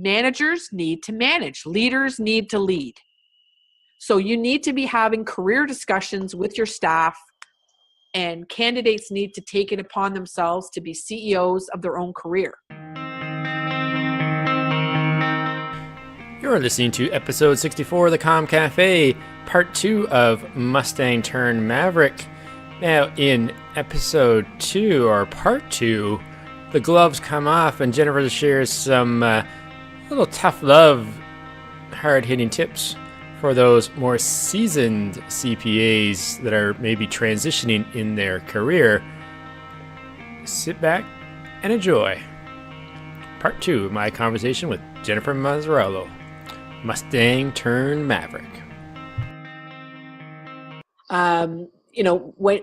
managers need to manage. Leaders need to lead. So you need to be having career discussions with your staff, and candidates need to take it upon themselves to be CEOs of their own career. You're listening to episode 64 of the Comm Cafe, part 2 of Mustang turned Maverick. Now, in episode 2, or part 2, the gloves come off and Jennifer shares some little tough love, hard-hitting tips for those more seasoned CPAs that are maybe transitioning in their career. Sit back and enjoy part 2 of my conversation with Jennifer Mazzarolo, Mustang turned Maverick.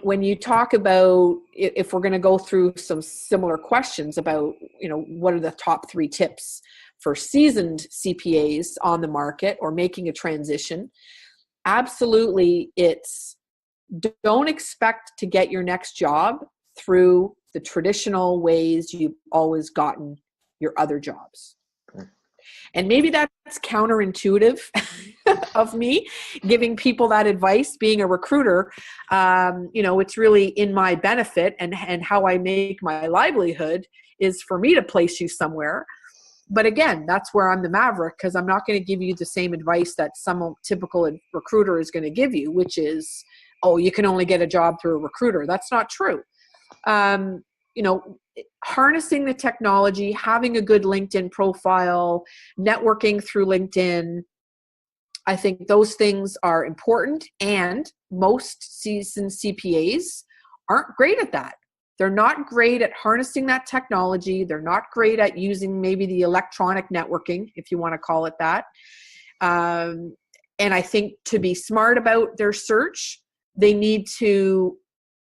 When you talk about, if we're going to go through some similar questions about, what are the top 3 tips for seasoned CPAs on the market or making a transition, absolutely, it's don't expect to get your next job through the traditional ways you've always gotten your other jobs. And maybe that's counterintuitive of me giving people that advice. Being a recruiter, it's really in my benefit, and how I make my livelihood is for me to place you somewhere. But again, that's where I'm the maverick, because I'm not going to give you the same advice that some typical recruiter is going to give you, which is, oh, you can only get a job through a recruiter. That's not true. Harnessing the technology, having a good LinkedIn profile, networking through LinkedIn, I think those things are important, and most seasoned CPAs aren't great at that. They're not great at harnessing that technology. They're not great at using maybe the electronic networking, if you want to call it that. And I think to be smart about their search, they need to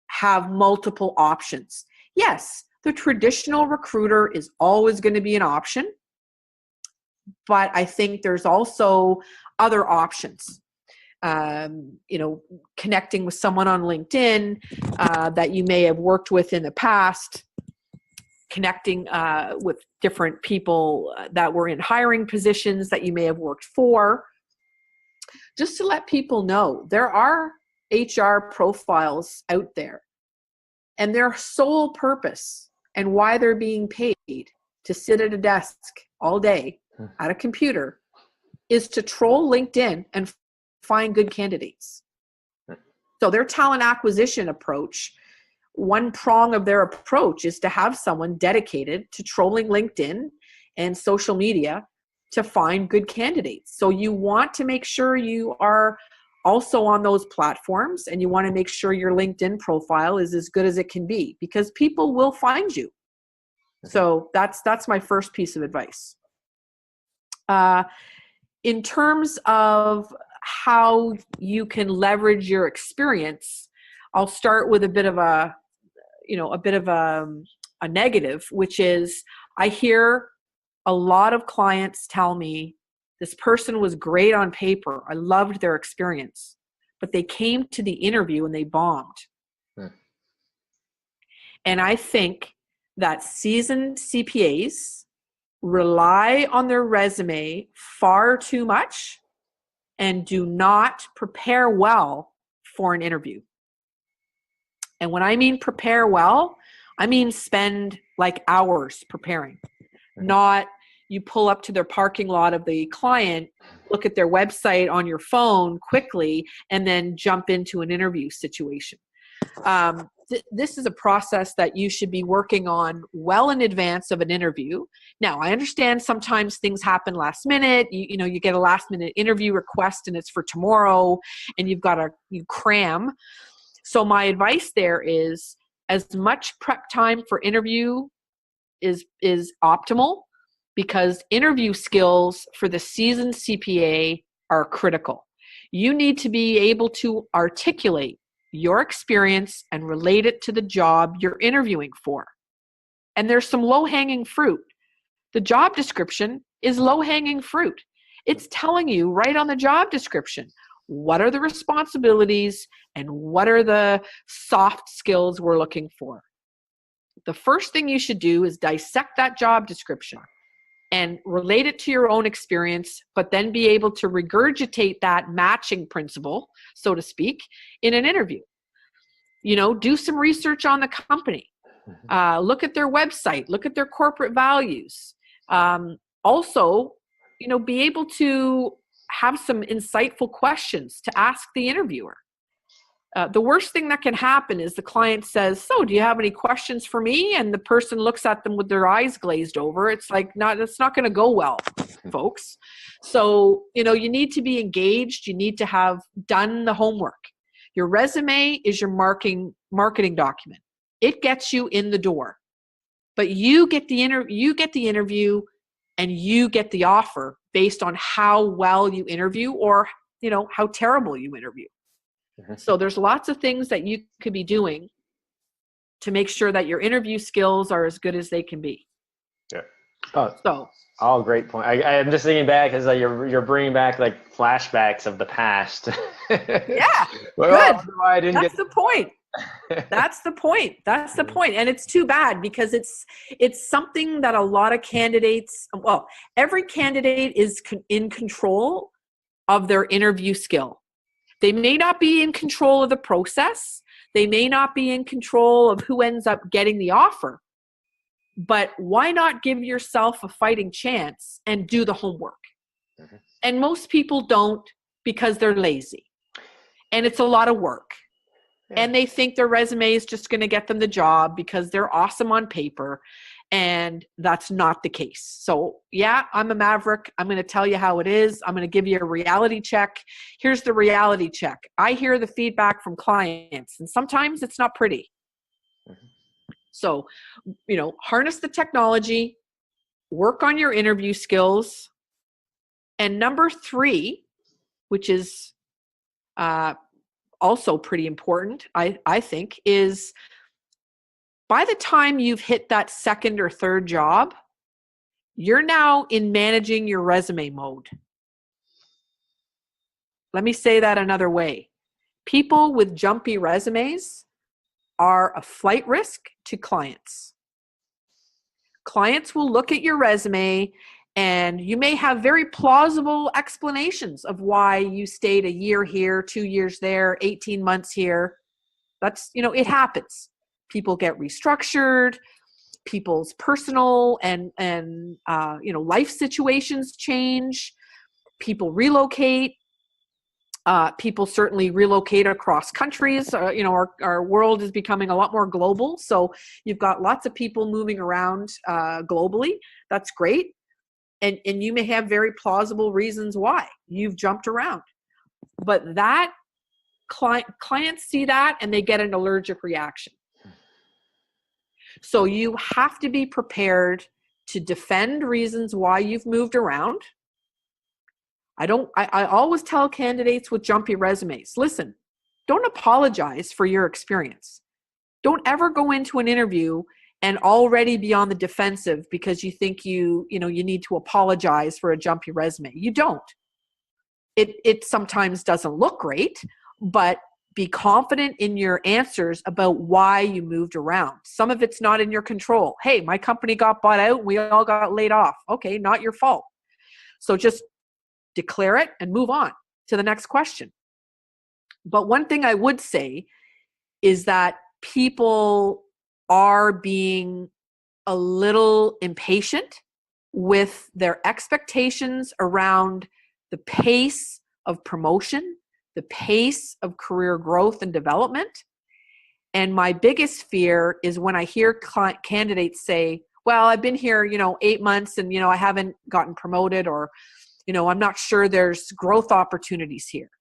have multiple options. Yes, the traditional recruiter is always going to be an option, but I think there's also other options. Connecting with someone on LinkedIn that you may have worked with in the past, connecting with different people that were in hiring positions that you may have worked for, just to let people know there are HR profiles out there, and their sole purpose and why they're being paid to sit at a desk all day at a computer is to troll LinkedIn and find good candidates. So their talent acquisition approach, one prong of their approach is to have someone dedicated to trolling LinkedIn and social media to find good candidates. So you want to make sure you are also on those platforms, and you want to make sure your LinkedIn profile is as good as it can be, because people will find you. So that's my first piece of advice. In terms of how you can leverage your experience, I'll start with a bit of a negative, which is I hear a lot of clients tell me, this person was great on paper, I loved their experience, but they came to the interview and they bombed. And I think that seasoned CPAs rely on their resume far too much and do not prepare well for an interview. And when I mean prepare well, I mean spend like hours preparing, not you pull up to their parking lot of the client, look at their website on your phone quickly, and then jump into an interview situation. This is a process that you should be working on well in advance of an interview. Now, I understand sometimes things happen last minute. You get a last minute interview request and it's for tomorrow, and you cram. So my advice there is as much prep time for interview is optimal, because interview skills for the seasoned CPA are critical. You need to be able to articulate your experience and relate it to the job you're interviewing for. And there's some low-hanging fruit. The job description is low-hanging fruit. It's telling you right on the job description, what are the responsibilities and what are the soft skills we're looking for. The first thing you should do is dissect that job description and relate it to your own experience, but then be able to regurgitate that matching principle, so to speak, in an interview. Do some research on the company. Look at their website, look at their corporate values. Also, be able to have some insightful questions to ask the interviewer. The worst thing that can happen is the client says, "So, do you have any questions for me?" And the person looks at them with their eyes glazed over. It's like, it's not going to go well, folks. So, you need to be engaged. You need to have done the homework. Your resume is your marketing document. It gets you in the door, but you get the interview, and you get the offer based on how well you interview, or how terrible you interview. So there's lots of things that you could be doing to make sure that your interview skills are as good as they can be. Yeah. All great point. I'm just thinking back because you're bringing back like flashbacks of the past. Yeah. Well, good. That's the point. That's the point. That's the point. And it's too bad because it's something that a lot of candidates, every candidate is in control of their interview skill. They may not be in control of the process. They may not be in control of who ends up getting the offer. But why not give yourself a fighting chance and do the homework? Mm-hmm. And most people don't because they're lazy. And it's a lot of work. Yeah. And they think their resume is just going to get them the job because they're awesome on paper. And that's not the case. So yeah, I'm a maverick. I'm going to tell you how it is. I'm going to give you a reality check. Here's the reality check. I hear the feedback from clients, and sometimes it's not pretty. Mm-hmm. So, harness the technology, work on your interview skills. And number 3, which is also pretty important, I think, is by the time you've hit that second or third job, you're now in managing your resume mode. Let me say that another way. People with jumpy resumes are a flight risk to clients. Clients will look at your resume, and you may have very plausible explanations of why you stayed a year here, 2 years there, 18 months here. That's, it happens. People get restructured, people's personal and life situations change, people relocate. People certainly relocate across countries. Our world is becoming a lot more global. So you've got lots of people moving around globally. That's great. And you may have very plausible reasons why you've jumped around. But that clients see that and they get an allergic reaction. So you have to be prepared to defend reasons why you've moved around. I always tell candidates with jumpy resumes, listen, don't apologize for your experience. Don't ever go into an interview and already be on the defensive because you think you need to apologize for a jumpy resume. You don't. It sometimes doesn't look great, but be confident in your answers about why you moved around. Some of it's not in your control. Hey, my company got bought out. We all got laid off. Okay, not your fault. So just declare it and move on to the next question. But one thing I would say is that people are being a little impatient with their expectations around the pace of promotion, the pace of career growth and development. And my biggest fear is when I hear candidates say, well, I've been here, 8 months and, I haven't gotten promoted, or, I'm not sure there's growth opportunities here.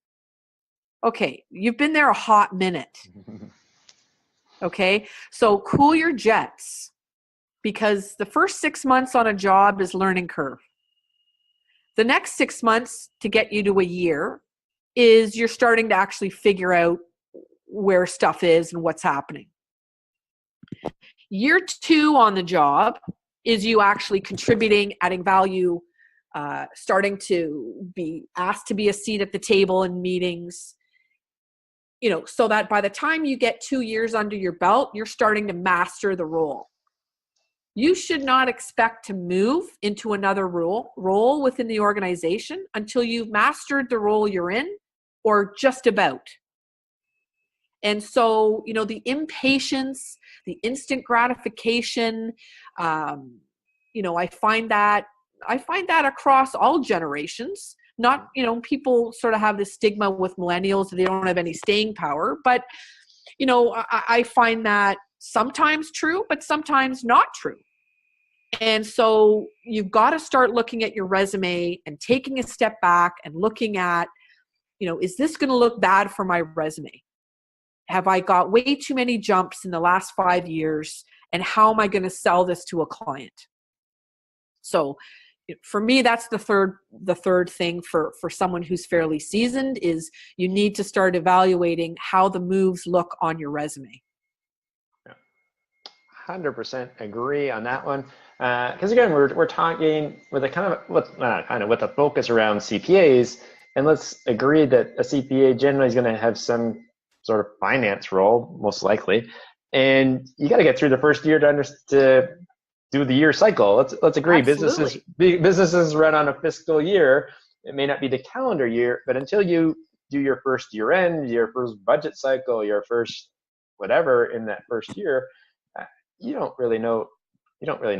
Okay, you've been there a hot minute. Okay, so cool your jets, because the first 6 months on a job is learning curve. The next 6 months to get you to a year is you're starting to actually figure out where stuff is and what's happening. Year 2 on the job is you actually contributing, adding value, starting to be asked to be a seat at the table in meetings, so that by the time you get 2 years under your belt, you're starting to master the role. You should not expect to move into another role within the organization until you've mastered the role you're in, or just about. And so, the impatience, the instant gratification, I find that across all generations. Not, people sort of have this stigma with millennials that they don't have any staying power, but I find that sometimes true, but sometimes not true. And so you've got to start looking at your resume and taking a step back and looking at, is this going to look bad for my resume? Have I got way too many jumps in the last 5 years? And how am I going to sell this to a client? So for me, that's the third thing for someone who's fairly seasoned, is you need to start evaluating how the moves look on your resume. 100% agree on that one. Because again, we're talking with a with a focus around CPAs, and let's agree that a CPA generally is going to have some sort of finance role, most likely, and you got to get through the first year to do the year cycle. Let's agree. Absolutely. Businesses run on a fiscal year. It may not be the calendar year, but until you do your first year end, your first budget cycle, your first whatever in that first year, you don't really know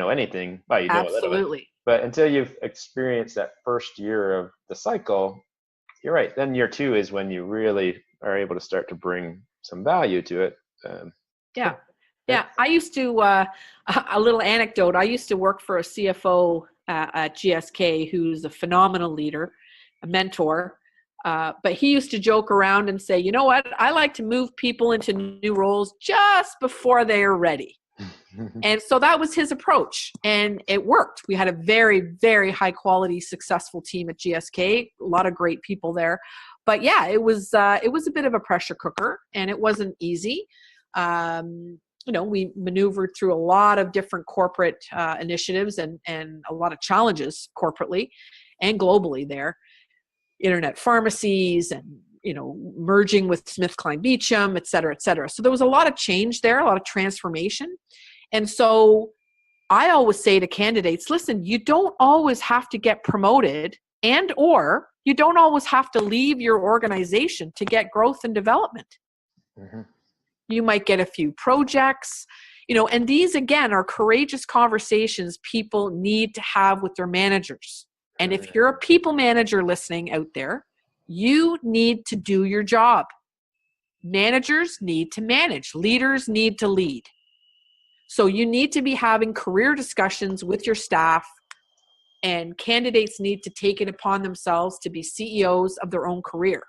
anything. Well, you know a little bit, but until you've experienced that first year of the cycle, you're right. Then year two is when you really are able to start to bring some value to it. Yeah. I used to, a little anecdote, I used to work for a CFO at GSK who's a phenomenal leader, a mentor. But he used to joke around and say, you know what, I like to move people into new roles just before they are ready. And so that was his approach, and it worked. We had a very, very high quality, successful team at GSK, a lot of great people there. But yeah, it was a bit of a pressure cooker, and it wasn't easy. We maneuvered through a lot of different corporate initiatives and a lot of challenges corporately and globally there. Internet pharmacies and, merging with SmithKline Beecham, et cetera, et cetera. So there was a lot of change there, a lot of transformation. And so I always say to candidates, listen, you don't always have to get promoted, and or you don't always have to leave your organization to get growth and development. Mm-hmm. You might get a few projects, and these, again, are courageous conversations people need to have with their managers. And if you're a people manager listening out there, you need to do your job. Managers need to manage. Leaders need to lead. So you need to be having career discussions with your staff, and candidates need to take it upon themselves to be CEOs of their own career.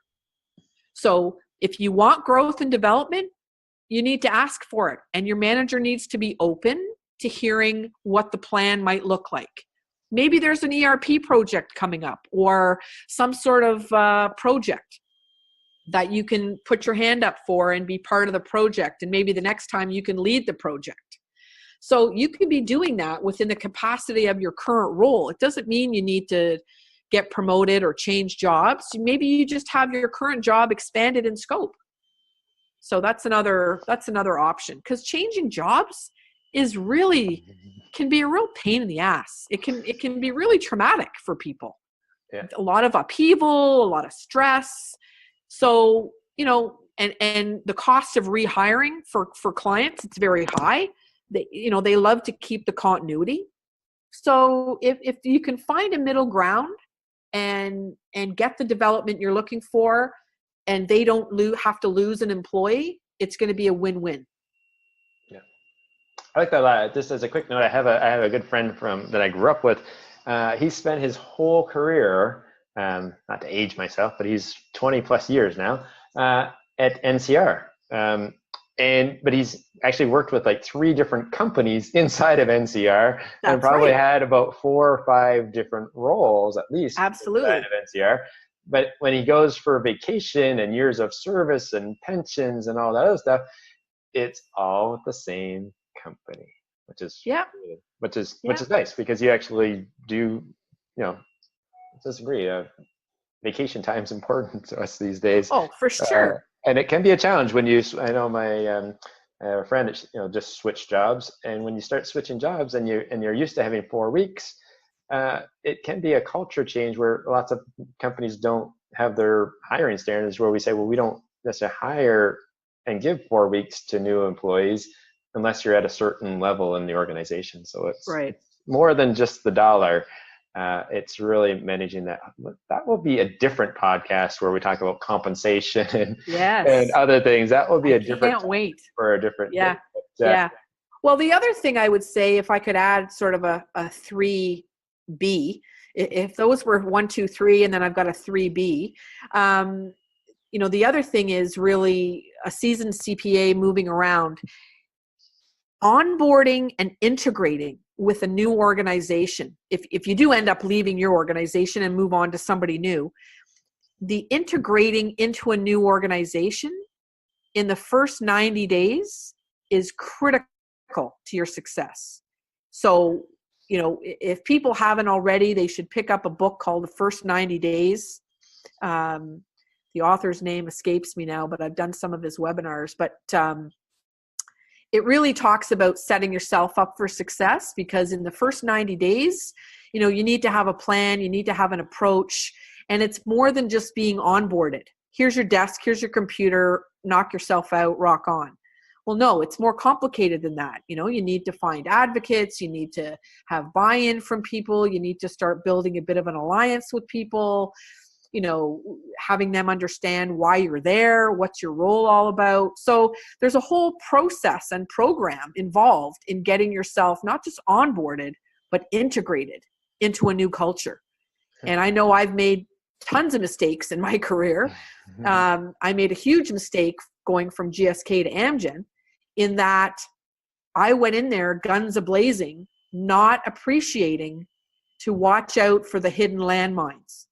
So if you want growth and development, you need to ask for it. And your manager needs to be open to hearing what the plan might look like. Maybe there's an ERP project coming up, or some sort of project that you can put your hand up for and be part of the project. And maybe the next time you can lead the project. So you can be doing that within the capacity of your current role. It doesn't mean you need to get promoted or change jobs. Maybe you just have your current job expanded in scope. So that's another option, because changing jobs can be a real pain in the ass. It can be really traumatic for people. Yeah. A lot of upheaval, a lot of stress. So, and the cost of rehiring for clients, it's very high. They love to keep the continuity. So if you can find a middle ground and get the development you're looking for, and they don't have to lose an employee, it's going to be a win-win. Yeah, I like that a lot. Just as a quick note, I have a good friend that I grew up with. He spent his whole career, not to age myself, but he's 20 plus years now at NCR. But he's actually worked with like 3 different companies inside of NCR. That's and probably right. Had about 4 or 5 different roles at least. Absolutely. Inside of NCR. But when he goes for vacation and years of service and pensions and all that other stuff, it's all the same company, which is nice, because you actually do, disagree. Vacation time is important to us these days. Oh, for sure. And it can be a challenge when I know my I have a friend that just switched jobs, and when you start switching jobs and you're used to having 4 weeks, it can be a culture change where lots of companies don't have their hiring standards where we say, well, we don't necessarily hire and give 4 weeks to new employees unless you're at a certain level in the organization. So it's more than just the dollar. It's really managing that. That will be a different podcast where we talk about compensation and other things. That will be Can't wait for a different thing. But, yeah. Well, the other thing I would say, if I could add sort of a 3B, if those were 1, 2, 3, and then I've got a 3B, the other thing is really a seasoned CPA moving around, onboarding and integrating with a new organization. If you do end up leaving your organization and move on to somebody new, the integrating into a new organization in the first 90 days is critical to your success. So, if people haven't already, they should pick up a book called The First 90 Days. The author's name escapes me now, but I've done some of his webinars. But it really talks about setting yourself up for success, because in the first 90 days, you need to have a plan, you need to have an approach, and it's more than just being onboarded. Here's your desk, here's your computer, knock yourself out, rock on. Well, no, it's more complicated than that. You need to find advocates, you need to have buy-in from people, you need to start building a bit of an alliance with people, having them understand why you're there, what's your role all about. So there's a whole process and program involved in getting yourself not just onboarded, but integrated into a new culture. And I know I've made tons of mistakes in my career. I made a huge mistake going from GSK to Amgen, in that I went in there guns a-blazing, not appreciating to watch out for the hidden landmines.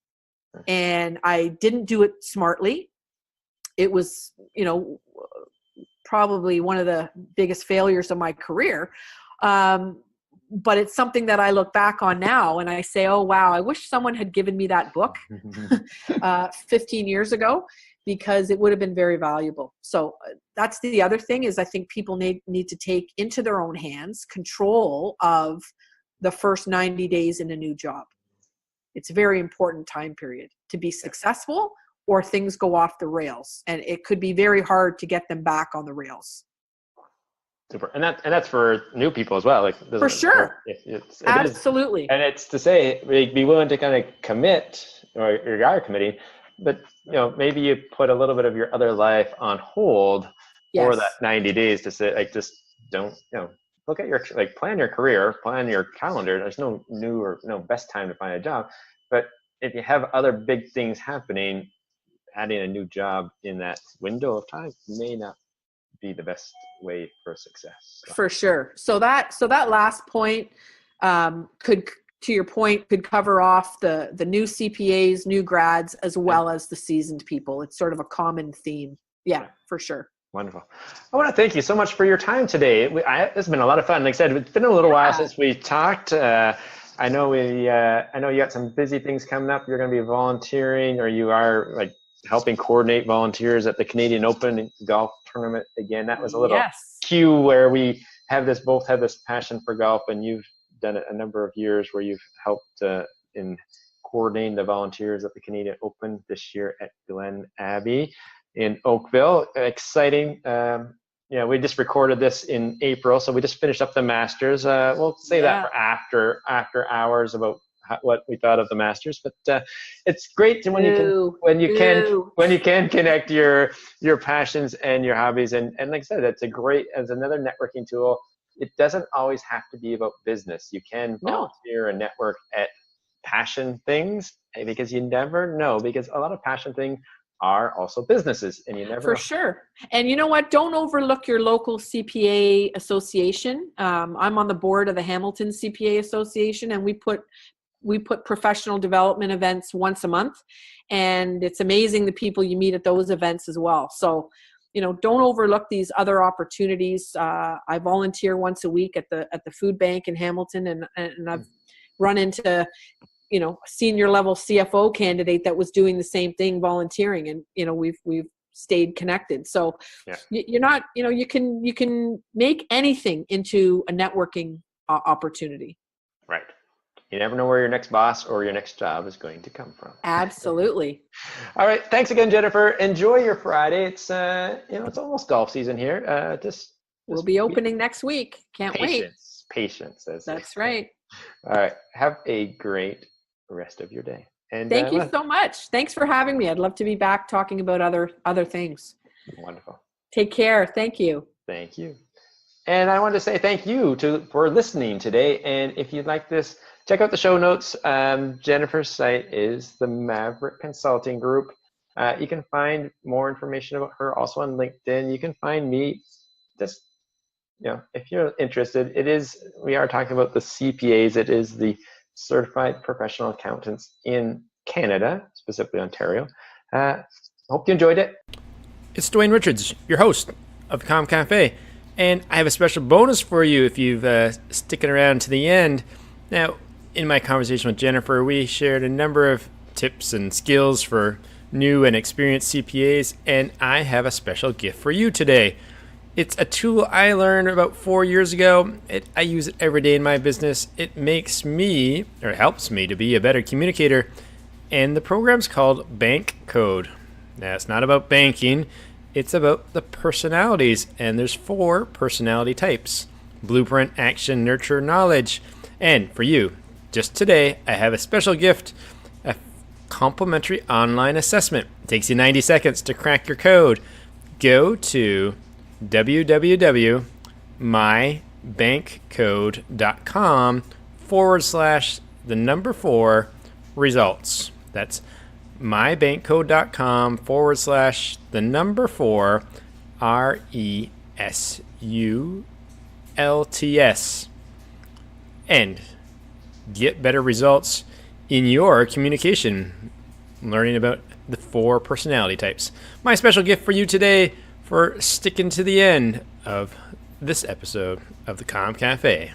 And I didn't do it smartly. It was, probably one of the biggest failures of my career. But it's something that I look back on now and I say, oh, wow, I wish someone had given me that book 15 years ago, because it would have been very valuable. So that's the other thing, is I think people need to take into their own hands control of the first 90 days in a new job. It's a very important time period to be successful, or things go off the rails, and it could be very hard to get them back on the rails. Super. And that's for new people as well. For sure. Absolutely. And it's to say, be willing to kind of commit, or you are committing, but maybe you put a little bit of your other life on hold for that 90 days to say, just don't, look at your, plan your career, plan your calendar. There's no new or no best time to find a job. But if you have other big things happening, adding a new job in that window of time may not be the best way for success. For sure. So that last point could, to your point, could cover off the new CPAs, new grads, as well as the seasoned people. It's sort of a common theme. Yeah, for sure. Wonderful. I want to thank you so much for your time today. It's been a lot of fun. Like I said, it's been a little while since we talked. I know you got some busy things coming up. You're going to be volunteering, or you are helping coordinate volunteers at the Canadian Open golf tournament again. That was a little cue where we both have this passion for golf, and you've done it a number of years where you've helped in coordinating the volunteers at the Canadian Open this year at Glen Abbey in Oakville. Exciting. We just recorded this in April, so we just finished up the Masters. We'll say that for after hours about what we thought of the Masters, but it's great when you can connect your passions and your hobbies, and like I said, it's as another networking tool. It doesn't always have to be about business. You can volunteer and network at passion things, because you never know, because a lot of passion things are also businesses, and you never know. For sure. And you know what? Don't overlook your local CPA association. I'm on the board of the Hamilton CPA Association, and we put professional development events once a month, and it's amazing the people you meet at those events as well. So, don't overlook these other opportunities. I volunteer once a week at the food bank in Hamilton, and I've run into a senior level CFO candidate that was doing the same thing, volunteering, and we've stayed connected. So Yeah. you're not, you can make anything into a networking opportunity. Right. You never know where your next boss or your next job is going to come from. Absolutely. All right. Thanks again, Jennifer. Enjoy your Friday. It's it's almost golf season here. We'll be opening next week. Can't wait. Patience. That's right. All right. Have a great rest of your day. And thank you so much. Thanks for having me. I'd love to be back talking about other things. Wonderful. Take care. Thank you. Thank you. And I want to say thank you for listening today. And if you'd like this, check out the show notes. Jennifer's site is the Maverick Consulting Group. You can find more information about her also on LinkedIn. You can find me just, if you're interested. We are talking about the CPAs. It is the Certified Professional Accountants in Canada, specifically Ontario. Hope you enjoyed it. It's Dwayne Richards, your host of the Comm Cafe. And I have a special bonus for you if you've sticking around to the end. Now, in my conversation with Jennifer, we shared a number of tips and skills for new and experienced CPAs, and I have a special gift for you today. It's a tool I learned about 4 years ago. I use it every day in my business. It helps me to be a better communicator, and the program's called Bank Code. Now, it's not about banking. It's about the personalities, and there's 4 personality types: blueprint, action, nurture, knowledge. And for you, just today, I have a special gift, a complimentary online assessment. It takes you 90 seconds to crack your code. Go to www.mybankcode.com/4 results. That's mybankcode.com/4 RESULTS, and get better results in your communication, learning about the 4 personality types. My special gift for you today for sticking to the end of this episode of the Comm Cafe.